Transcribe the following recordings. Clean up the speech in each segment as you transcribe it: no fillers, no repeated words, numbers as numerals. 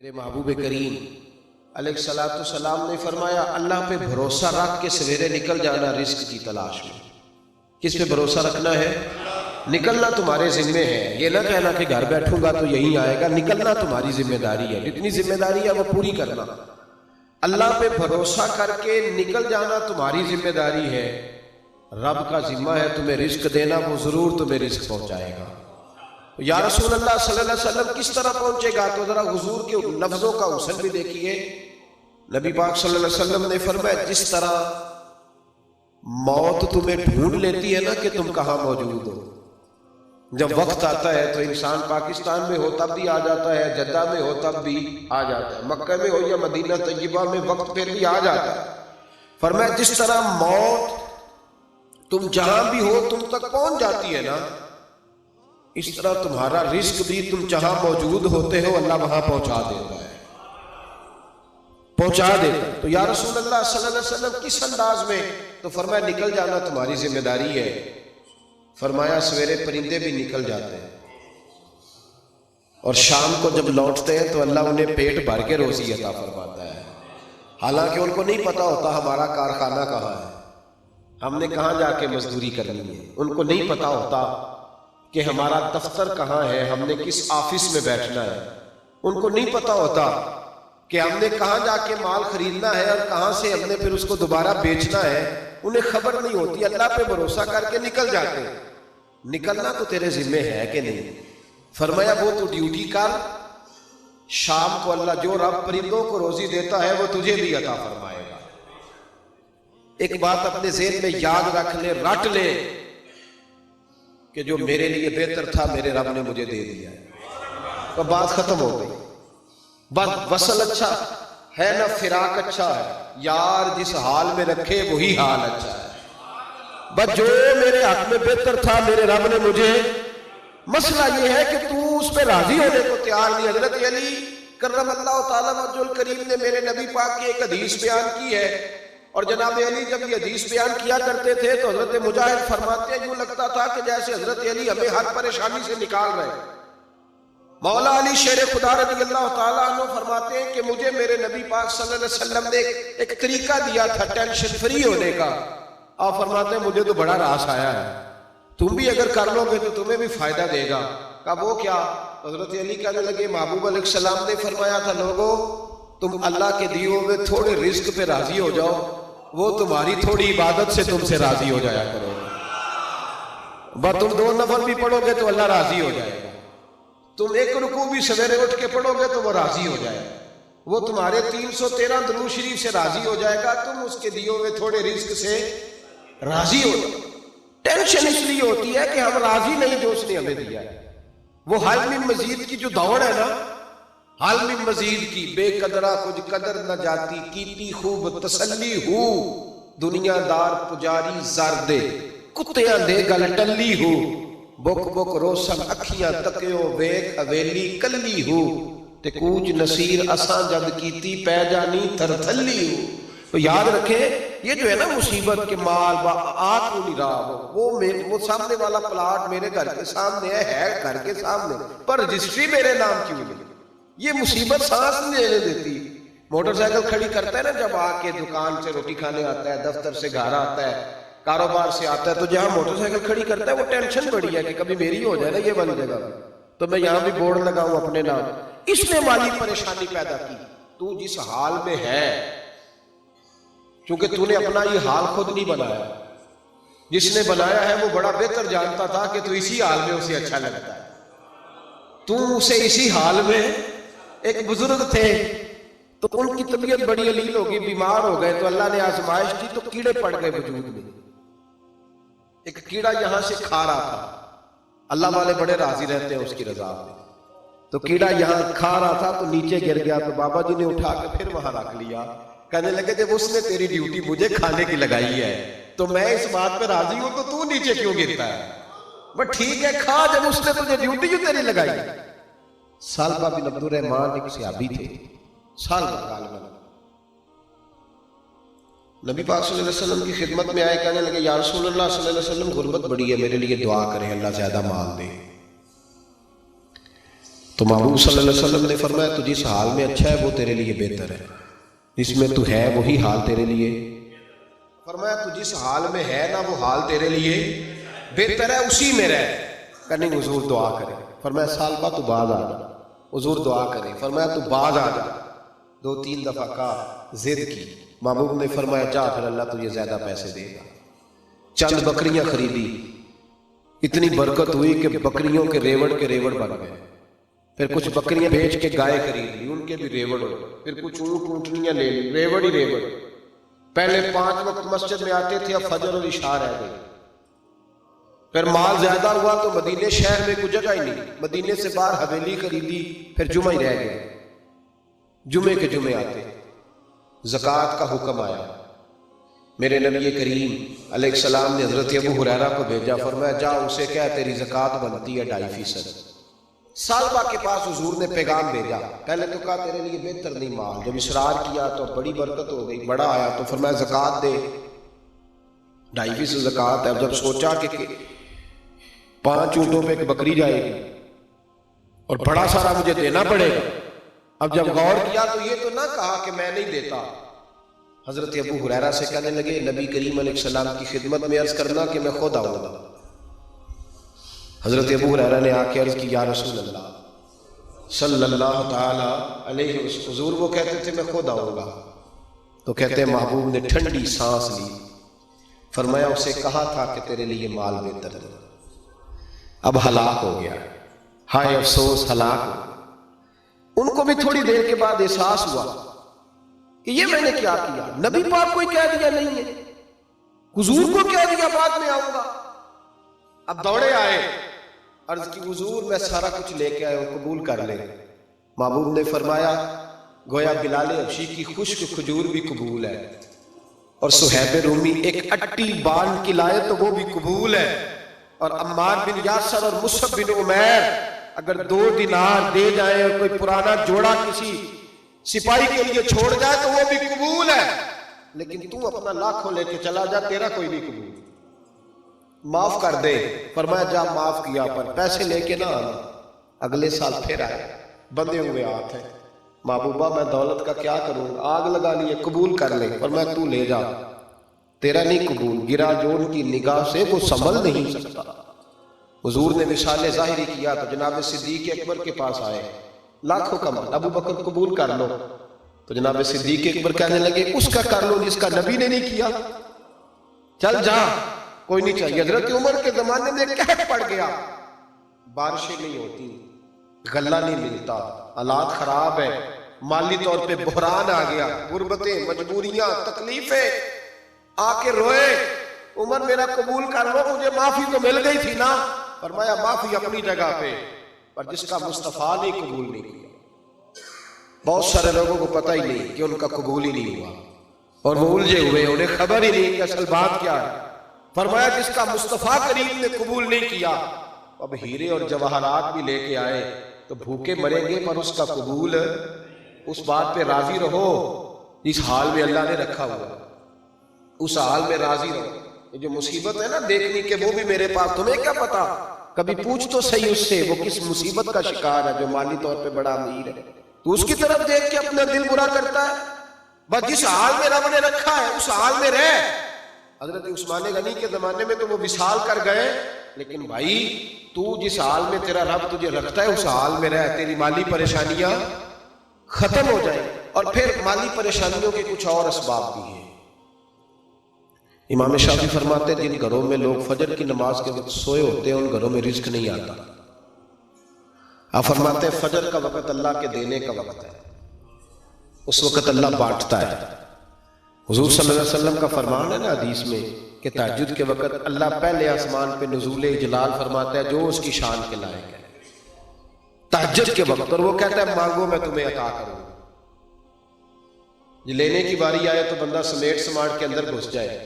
میرے محبوب کریم علیہ السلام نے فرمایا اللہ پہ بھروسہ رکھ کے سویرے نکل جانا رزق کی تلاش میں۔ کس پہ بھروسہ رکھنا ہے؟ نکلنا تمہارے ذمے ہے، یہ نہ کہنا کہ گھر بیٹھوں گا تو یہی آئے گا، نکلنا تمہاری ذمہ داری ہے، جتنی ذمہ داری ہے وہ پوری کرنا۔ اللہ پہ بھروسہ کر کے نکل جانا تمہاری ذمہ داری ہے، رب کا ذمہ ہے تمہیں رزق دینا، وہ ضرور تمہیں رزق پہنچائے گا۔ یا رسول اللہ صلی اللہ علیہ وسلم کس طرح پہنچے گا؟ تو ذرا حضور کے لفظوں کا حسن بھی دیکھیے۔ نبی پاک صلی اللہ علیہ وسلم نے فرمایا جس طرح موت تمہیں ڈھونڈ لیتی ہے نا کہ تم کہاں موجود ہو، جب وقت آتا ہے تو انسان پاکستان میں ہو تب بھی آ جاتا ہے، جدہ میں ہو تب بھی آ جاتا ہے، مکہ میں ہو یا مدینہ طیبہ میں وقت پھر بھی آ جاتا ہے۔ فرمایا جس طرح موت تم جہاں بھی ہو تم تک پہنچ جاتی ہے نا، اس طرح تمہارا رزق بھی تم جہاں موجود ہوتے ہو اللہ وہاں پہنچا دیتا ہے، پہنچا دیتا ہے۔ تو یا رسول اللہ صلی اللہ علیہ وسلم کس انداز میں؟ تو فرمایا نکل جانا تمہاری ذمہ داری ہے۔ فرمایا سویرے پرندے بھی نکل جاتے ہیں اور شام کو جب لوٹتے ہیں تو اللہ انہیں پیٹ بھر کے روزی عطا فرماتا ہے، حالانکہ ان کو نہیں پتا ہوتا ہمارا کارخانہ کہاں ہے، ہم نے کہاں جا کے مزدوری کرنی ہے، ان کو نہیں پتا ہوتا کہ ہمارا دفتر کہاں ہے، ہم نے کس آفس میں بیٹھنا ہے، ان کو نہیں پتا ہوتا کہ ہم نے کہاں جا کے مال خریدنا ہے اور کہاں سے ہم نے پھر اس کو دوبارہ بیچنا ہے، انہیں خبر نہیں ہوتی۔ اللہ پہ بھروسہ کر کے نکل جاتے ہیں۔ نکلنا تو تیرے ذمہ ہے کہ نہیں؟ فرمایا وہ تو ڈیوٹی کر، شام کو اللہ جو رب پرندوں کو روزی دیتا ہے وہ تجھے بھی عطا فرمائے گا۔ ایک بات اپنے ذہن میں یاد رکھ لے، رٹ لے کہ جو میرے لیے بہتر تھا میرے رب نے مجھے دے دیا ہے، تو بات ختم ہو گئی۔ بس وصل اچھا ہے نہ فراق اچھا ہے، یار جس حال میں رکھے وہی حال اچھا ہے۔ بس جو میرے حق میں بہتر تھا میرے رب نے مجھے، مسئلہ یہ ہے کہ تو اس پہ راضی ہونے کو تیار نہیں۔ حضرت علی کرم اللہ تعالیٰ وجہ الکریم نے میرے نبی پاک کی ایک حدیث بیان کی ہے، اور جناب علی جب یہ حدیث بیان کیا کرتے تھے تو حضرت مجاہد فرماتے ہیں یوں لگتا تھا کہ جیسے حضرت علی ہمیں ہر پریشانی سے نکال رہے ہیں۔ مولا علی شیر خدا رضی اللہ تعالیٰ عنہ فرماتے ہیں کہ مجھے میرے نبی پاک صلی اللہ علیہ وسلم نے ایک طریقہ دیا تھا ٹینشن فری ہونے کا۔ آپ فرماتے ہیں مجھے تو بڑا راس آیا ہے، تم بھی اگر کر لو گے تو تمہیں بھی فائدہ دے گا۔ کہا وہ کیا؟ حضرت علی کہنے لگے محبوب علیہ السلام نے فرمایا تھا لوگوں تم اللہ کے دیے ہوئے تھوڑے رزق پہ راضی ہو جاؤ، وہ تمہاری تھوڑی عبادت سے تم سے راضی ہو جایا کرو۔ بس تم 2 نفل بھی پڑھو گے تو اللہ راضی ہو جائے گا، تم 1 رکوع بھی سویرے اٹھ کے پڑھو گے تو وہ راضی ہو جائے گا، وہ تمہارے 313 درود شریف سے راضی ہو جائے گا، تم اس کے دیے ہوئے تھوڑے رزق سے راضی ہو جائے۔ ٹینشن اس لیے ہوتی ہے کہ ہم راضی نہیں جو اس نے ہمیں دیا ہے۔ وہ حل من مزید کی جو دوڑ ہے نا، حل من مزید کی، بے قدرہ کچھ قدر نہ جاتی، کیتی خوب تسلی ہو، دنیا دار پجاری زر دے، کتیاں دے گل ٹلی ہو، بک بک روشن اکھیاں تکیو ویک حویلی کلی ہو، تے کوچ نصیر اساں جد کیتی پہ جانی تھر تھلی ہو۔ تو یاد رکھیں یہ جو ہے نا مصیبت کے مال آگ کو نہیں رہا وہ سامنے والا پلاٹ میرے گھر کے سامنے ہے گھر کے سامنے، پر رجسٹری میرے نام کیوں نہیں؟ یہ مصیبت سانس نہیں لینے دیتی۔ موٹر سائیکل کھڑی کرتا ہے نا جب آ کے دکان سے روٹی کھانے آتا ہے، دفتر سے گھر آتا ہے، کاروبار سے آتا ہے، تو جہاں موٹر سائیکل کھڑی کرتا ہے وہ ٹینشن بڑی ہے کہ کبھی میری ہو جائے نا یہ والی جگہ تو میں یہاں بھی بورڈ لگاؤں اپنے نام۔ اس نے مالی پریشانی پیدا کی۔ تو جس حال میں ہے، کیونکہ تو نے اپنا یہ حال خود نہیں بنایا، جس نے بنایا ہے وہ بڑا بہتر جانتا تھا کہ تو اسی حال میں اسے اچھا لگتا ہے۔ تو اسے اسی حال میں، ایک بزرگ تھے تو ان کی طبیعت بڑی علیل ہوگی، بیمار ہو گئے تو اللہ نے آزمائش کی تو کیڑے پڑ گئے وجود میں۔ ایک کیڑا یہاں سے کھا رہا تھا، اللہ والے بڑے راضی رہتے ہیں اس کی رضا میں، تو کیڑا یہاں کھا رہا تھا تو نیچے گر گیا، تو بابا جی نے اٹھا کے پھر وہاں رکھ لیا، کہنے لگے جب اس نے تیری ڈیوٹی مجھے کھانے کی لگائی ہے تو میں اس بات پہ راضی ہوں تو نیچے کیوں گرتا ہے؟ بس ٹھیک ہے کھا، جب اس نے تجھے ڈیوٹی جو تیری لگائی ہے۔ سالبہ بن عبد الرحمن ایک صحابی تھے، سالبہ غالباً نبی پاک صلی اللہ علیہ وسلم کی خدمت میں آئے، کہنے لگے یا رسول اللہ صلی اللہ علیہ وسلم غربت بڑی ہے، میرے لیے دعا کریں اللہ زیادہ مال دے۔ تو محبوب صلی اللہ علیہ وسلم نے فرمایا تو جس حال میں اچھا ہے وہ تیرے لیے بہتر ہے، جس میں تو ہے وہی حال تیرے لیے، فرمایا تو جس حال میں ہے نا وہ حال تیرے لیے بہتر ہے، اسی میں رہ۔ کہ نہیں حضور دعا کرے، فرمایا سال بعد تو بعد آ جا، حضور دعا کرے، فرمایا تو بعد آ جا، 2-3 دفعہ کہا، ضد کی، محبوب نے فرمایا جا پھر اللہ تجھے زیادہ پیسے دے گا۔ چند بکریاں خریدی، اتنی برکت ہوئی کہ بکریوں کے ریوڑ بن گئے، پھر کچھ بکریاں بیچ کے گائے خرید لی، ان کے بھی ریوڑ ہو، پھر کچھ اونٹنیاں لے لی، ریوڑ ہی ریوڑ۔ پہلے 5 وقت مسجد میں آتے تھے، اب فجر اور عشاء رہ گئی۔ پھر مال زیادہ ہوا تو مدینے شہر میں کوئی جگہ ہی نہیں، مدینے سے باہر حویلی خریدی، پھر جمعہ ہی رہ گئے، جمعے کے جمعے آتے۔ زکوٰۃ کا حکم آیا، میرے نبی کریم علیہ السلام نے حضرت ابو ہریرہ کو بھیجا، فرمایا جا اسے کہہ تیری زکوٰۃ بنتی ہے 2.5%۔ سالبہ کے پاس حضور نے پیغام بھیجا، پہلے تو کہا تیرے لیے بہتر نہیں مال، جب اصرار کیا تو بڑی برکت ہو گئی، بڑا آیا تو فرمایا زکوٰۃ دے، 2.5% زکوٰۃ ہے۔ جب سوچا کہ 5 اونٹوں پہ ایک بکری جائے گی اور بڑا سارا مجھے دینا پڑے گا، اب جب غور کیا تو یہ تو نہ کہا کہ میں نہیں دیتا۔ حضرت ابو ہریرہ سے کہنے لگے نبی کریم علیہ السلام کی خدمت میں عرض کرنا کہ میں خود آؤں گا۔ حضرت ابو ہریرہ نے آ کے عرض کی یا رسول اللہ صلی اللہ تعالی علیہ وسلم، حضور وہ کہتے تھے میں خود آؤں گا، تو کہتے ہیں محبوب نے ٹھنڈی سانس لی، فرمایا اسے کہا تھا کہ تیرے لیے مال بہتر ہے، اب ہلاک ہو گیا، ہائے افسوس ہلاک ہو گیا۔ ان کو بھی تھوڑی دیر کے بعد احساس ہوا کہ یہ میں نے کیا کیا، نبی پاک کوئی کہہ دیا نہیں ہے، حضور کو کہہ دیا بعد میں آؤں گا۔ اب دوڑے آئے، عرض کی حضور میں سارا کچھ لے کے آئے ہوں، قبول کر لیں۔ محبوب نے فرمایا گویا بلال حبشی کی خشک کھجور بھی قبول ہے، اور صہیب رومی ایک اٹی باندھ کی لائے تو وہ بھی قبول ہے، اور عمار بن یاسر اور مصعب بن عمیر اگر 2 دینار دے جائیں اور کوئی پرانا جوڑا کسی سپاہی کے لیے چھوڑ جائے تو وہ بھی قبول ہے، لیکن تو اپنا لاکھوں لے کے چلا جا، تیرا کوئی نہیں قبول، معاف کر دے۔ فرمایا جا معاف کیا، پر پیسے لے کے نہ آنا۔ اگلے سال پھر آئے، بندے ہوئے ہاتھ ہیں، محبوبہ میں دولت کا کیا کروں، آگ لگا لیے، قبول کر لے، فرمایا تو لے جا، تیرا نہیں قبول۔ گرا جوڑ کی نگاہ سے وہ سنبھل نہیں سکتا۔ حضور نے وصال ظاہری کیا تو جناب صدیق اکبر کے پاس آئے، لاکھوں کا مال، ابو بکر قبول کر لو، تو جناب صدیق اکبر کہنے لگے اس کا کر لو جس کا نبی نے نہیں کیا، چل جا کوئی نہیں چاہیے۔ حضرت عمر کے زمانے میں قحط پڑ گیا، بارشیں نہیں ہوتی، غلہ نہیں ملتا، حالات خراب ہے، مالی طور پہ بحران آ گیا، غربتیں، مجبوریاں، تکلیفیں، آ کے روئے، عمر میرا قبول کر لو، مجھے معافی تو مل گئی تھی نا۔ فرمایا معافی اپنی جگہ پہ، پر جس کا مصطفیٰ نے قبول نہیں کیا۔ بہت سارے لوگوں کو پتہ ہی نہیں کہ ان کا قبول ہی نہیں ہوا، اور وہ الجھے ہوئے، انہیں خبر ہی نہیں کہ اصل بات کیا ہے۔ فرمایا جس کا مصطفیٰ کریم نے قبول نہیں کیا، اب ہیرے اور جواہرات بھی لے کے آئے تو بھوکے مریں گے، پر اس کا قبول، اس بات پہ راضی رہو اس حال میں اللہ نے رکھا ہوا، اس حال میں راضی رہو۔ یہ جو مصیبت ہے نا دیکھنی کہ وہ بھی میرے پاس، تمہیں کیا پتا، کبھی پوچھ تو صحیح اس سے وہ کس مصیبت کا شکار ہے، جو مالی طور پہ بڑا امیر ہے، تو اس کی طرف دیکھ کے اپنا دل برا کرتا ہے۔ بس جس حال میں رب نے رکھا ہے اس حال میں رہ۔ حضرت عثمان غنی کے زمانے میں تو وہ وصال کر گئے، لیکن بھائی تو جس حال میں تیرا رب تجھے رکھتا ہے اس حال میں رہ، تیری مالی پریشانیاں ختم ہو جائیں۔ اور پھر مالی پریشانیوں کے کچھ اور اسباب بھی ہیں۔ امام شافعی فرماتے ہیں جن گھروں میں لوگ فجر کی نماز کے وقت سوئے ہوتے ہیں ان گھروں میں رزق نہیں آتا۔ آپ فرماتے ہیں فجر کا وقت اللہ کے دینے کا وقت ہے، اس وقت اللہ بانٹتا ہے۔ حضور صلی اللہ علیہ وسلم کا فرمان ہے نا حدیث میں کہ تہجد کے وقت اللہ پہلے آسمان پہ نزول جلال فرماتا ہے جو اس کی شان کے لائق ہے تہجد کے وقت، اور وہ کہتا ہے مانگو میں تمہیں عطا کروں۔ لینے کی باری آئے تو بندہ سمیٹ سماٹ کے اندر گھس جائے۔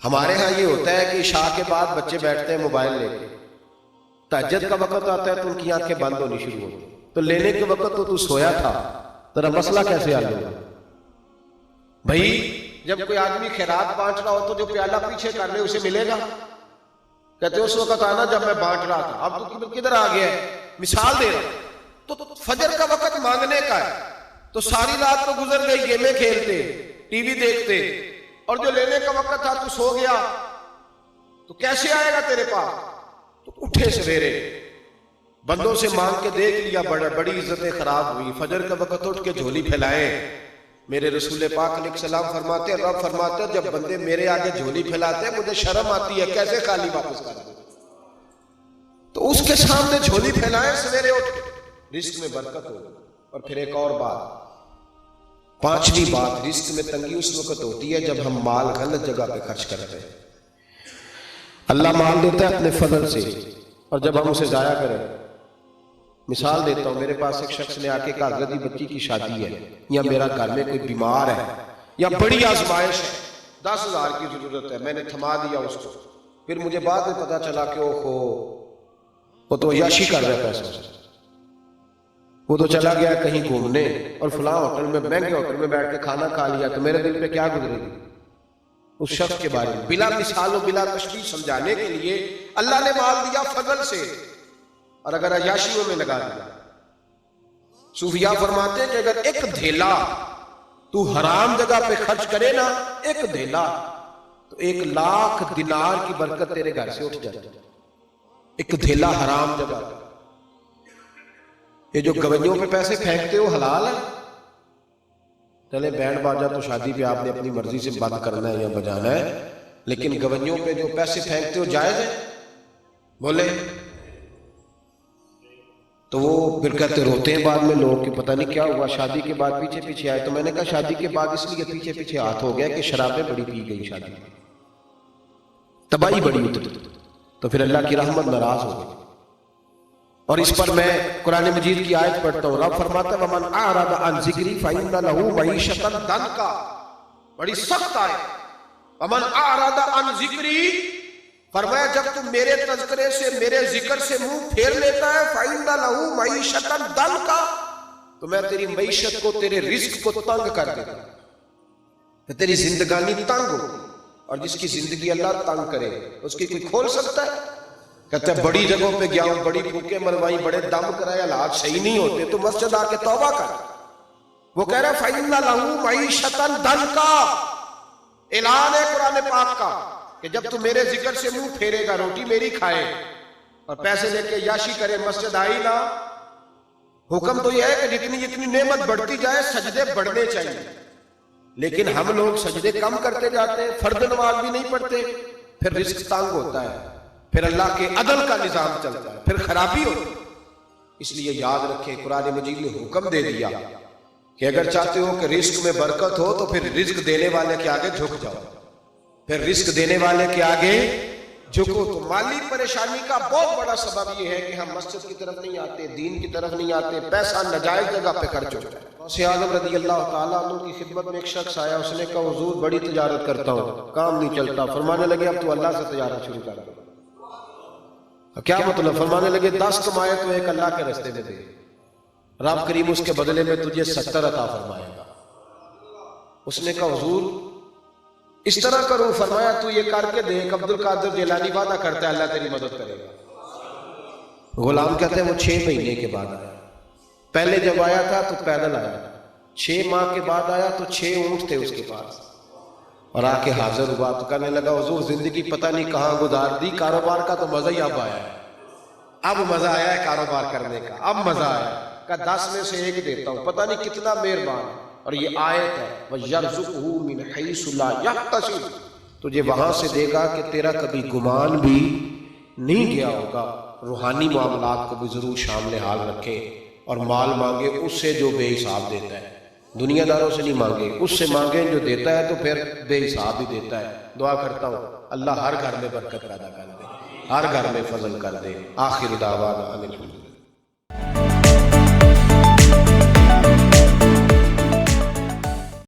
ہمارے ہاں یہ ہوتا ہے کہ عشاء کے بعد بچے بیٹھتے ہیں موبائل لے کے، تہجد کا وقت آتا ہے تو ان کی آنکھیں بند ہونی شروع ہوتی، تو لینے کے وقت تو سویا تھا، تیرا مسئلہ کیسے حل ہوگا؟ بھائی جب کوئی آدمی خیرات بانٹ رہا ہو تو جو پیالہ پیچھے کر لے اسے ملے گا؟ کہتے اس وقت آنا جب میں بانٹ رہا تھا، اب تو کدھر آ گیا ہے؟ مثال دے رہا ہوں، تو فجر کا وقت مانگنے کا ہے، تو ساری رات تو گزر گئی گیمیں کھیلتے، ٹی وی دیکھتے، اور جو لینے کا وقت تھا تو سو گیا، تو کیسے آئے گا تیرے پاس؟ تو اٹھے سویرے، بندوں سے مانگ کے دیکھ لیا، بڑی عزتیں خراب ہوئی، فجر کا وقت اٹھ کے جھولی پھیلائے۔ میرے رسول پاک علیہ السلام فرماتے ہیں، رب فرماتے ہیں جب بندے میرے آگے جھولی پھیلاتے ہیں مجھے شرم آتی ہے، کیسے خالی واپس کر دوں؟ تو اس کے سامنے جھولی پھیلائیں سویرے اٹھ کے، رزق میں برکت ہو۔ اور پھر ایک اور بات، پانچویں بات، رزق میں تنگی اس وقت ہوتی ہے جب ہم مال غلط جگہ پہ خرچ کرتے ہیں۔ اللہ مال دیتا ہے اپنے فضل سے، اور جب ہم اسے ضائع کریں، مثال دیتا ہوں، میرے پاس ایک شخص نے آ کے کہا حضرت بچی کی شادی ہے، یا میرا گھر میں کوئی بیمار ہے، یا بڑی آزمائش ہے، 10,000 کی ضرورت ہے، میں نے تھما دیا اس کو، پھر مجھے بعد میں پتا چلا کہ وہ تو عیاشی کر رہا ہے پیسوں سے، وہ تو چلا گیا کہیں گھومنے اور فلاں ہوٹل میں، مہنگے ہوٹل میں بیٹھ کے کھانا کھا لیا، تو میرے دل پہ کیا گزرے گی اس شخص کے بارے میں؟ بلا مثال و بلا تشبیہ سمجھانے کے لیے اللہ نے مال دیا فضل سے، اور اگر عیاشیوں میں لگا دیا۔ صوفیاء فرماتے ہیں کہ اگر ایک دھیلا تو حرام جگہ پہ خرچ کرے نا، ایک دھیلا، تو 1,00,000 دینار کی برکت تیرے گھر سے اٹھ جائے۔ ایک دھیلا حرام جگہ پہ۔ یہ جو گویوں پہ پیسے پھینکتے ہو حلال ہے؟ چلے بینڈ باجا تو شادی پہ آپ نے اپنی مرضی سے بند کرنا ہے یا بجانا ہے، لیکن گویوں پہ جو پیسے پھینکتے ہو جائز ہے؟ بولے تو وہ پھر کہتے روتے ہیں بعد میں لوگ کہ پتہ نہیں کیا ہوا، شادی کے بعد پیچھے پیچھے آئے۔ تو میں نے کہا شادی کے بعد اس لیے پیچھے پیچھے ہاتھ ہو گیا کہ شرابیں بڑی پی گئی، شادی میں تباہی بڑی اتری، تو پھر اللہ کی رحمت ناراض ہو گئی۔ اور اس پر میں قرآن مجید کی آیت پڑھتا ہوں، رب فرماتا ہے وَمَنْ أَعْرَضَ عَنْ ذِكْرِي فَإِنَّ لَهُ مَعِيشَةً ضَنْكًا، بڑی سخت آیت، وَمَنْ أَعْرَضَ عَنْ ذِكْرِي، فرمایا جب تم میرے تذکرے سے، میرے ذکر سے منہ پھیر لیتا ہے، فَإِنَّ لَهُ مَعِيشَةً ضَنْكًا، تو میں تیری معیشت کو، تیرے رزق کو تنگ کر دیتا ہوں، تو تیری زندگانی تنگ ہو۔ اور جس کی زندگی اللہ تنگ کرے اس کی کوئی کھول سکتا ہے؟ کہتا ہے بڑی جگہوں پہ گیا ہوں، بڑی پھوکیں مروائی، بڑے دم کرائے، حالات صحیح نہیں ہوتے، تو مسجد آ کے توبہ کر۔ وہ کہہ رہا ہے فَإِنَّ لَهُ مَعِيشَةً ضَنْكًا، اعلان ہے قرآن پاک کا کہ جب تو میرے ذکر سے منہ پھیرے گا، روٹی میری کھائے اور پیسے لے کے عیاشی کرے، مسجد آئی نہ۔ حکم تو یہ ہے کہ جتنی جتنی نعمت بڑھتی جائے سجدے بڑھنے چاہیے، لیکن ہم لوگ سجدے کم کرتے جاتے ہیں، فرض نماز بھی نہیں پڑھتے، پھر رزق تنگ ہوتا ہے، پھر اللہ کے عدل کا نظام چلتا ہے، پھر خرابی ہوتی ہے۔ اس لیے یاد رکھیں قرآن مجید نے حکم دے دیا کہ اگر چاہتے ہو کہ رزق میں برکت ہو تو پھر رزق دینے والے کے آگے جھک جاؤ، پھر رزق دینے والے کے آگے جھکو۔ تو مالی پریشانی کا بہت بڑا سبب یہ ہے کہ ہم مسجد کی طرف نہیں آتے، دین کی طرف نہیں آتے، پیسہ ناجائز جگہ پہ خرچ ہوتا ہے۔ غوث اعظم رضی اللہ تعالیٰ عنہ کی خدمت میں ایک شخص آیا، اس نے کہا حضور بڑی تجارت کرتا ہوں، کام نہیں چلتا۔ فرمانے لگے اب تو اللہ سے تجارت شروع کر دو۔ کیا مطلب؟ فرمانے لگے 10 کمائے تو ایک اللہ کے راستے میں دے، رب کریم اس کے بدلے میں تجھے 70 عطا فرمائے گا۔ اس نے کہا حضور اس طرح کروں؟ فرمایا تو یہ کر کے دیکھ، عبد القادر جیلانی وعدہ کرتا ہے اللہ تیری مدد کرے گا۔ غلام کہتے ہیں وہ 6 مہینے کے بعد آیا، پہلے جب آیا تھا تو پیدل آیا، 6 ماہ کے بعد آیا تو 6 اونٹ تھے اس کے پاس، اور آ کے حاضر ہوا تو کہنے لگا حضور زندگی پتہ نہیں کہاں گزار دی، کاروبار کا تو مزہ ہی اب آیا ہے، اب مزہ آیا ہے کاروبار کرنے کا، اب مزہ آیا ہے۔ کہا 10 میں سے 1 دیتا ہوں، پتہ نہیں کتنا مہربان ہے۔ اور یہ آیت ہے وَيَرْزُقْهُ مِنْ حَيْثُ لَا يَحْتَسِبُ، تجھے وہاں سے دے گا کہ تیرا کبھی گمان بھی نہیں گیا ہوگا۔ روحانی معاملات کو بھی ضرور شامل حال رکھے، اور مال مانگے اس سے جو بے حساب دیتا ہے، دنیا داروں سے نہیں مانگے، اس سے مانگیں جو دیتا ہے تو پھر بے حساب ہی دیتا ہے۔ دعا کرتا ہوں اللہ ہر گھر میں برکت پیدا کر دے، ہر گھر میں فضل کر دے۔ آخر دعوانا ان الحمدللہ۔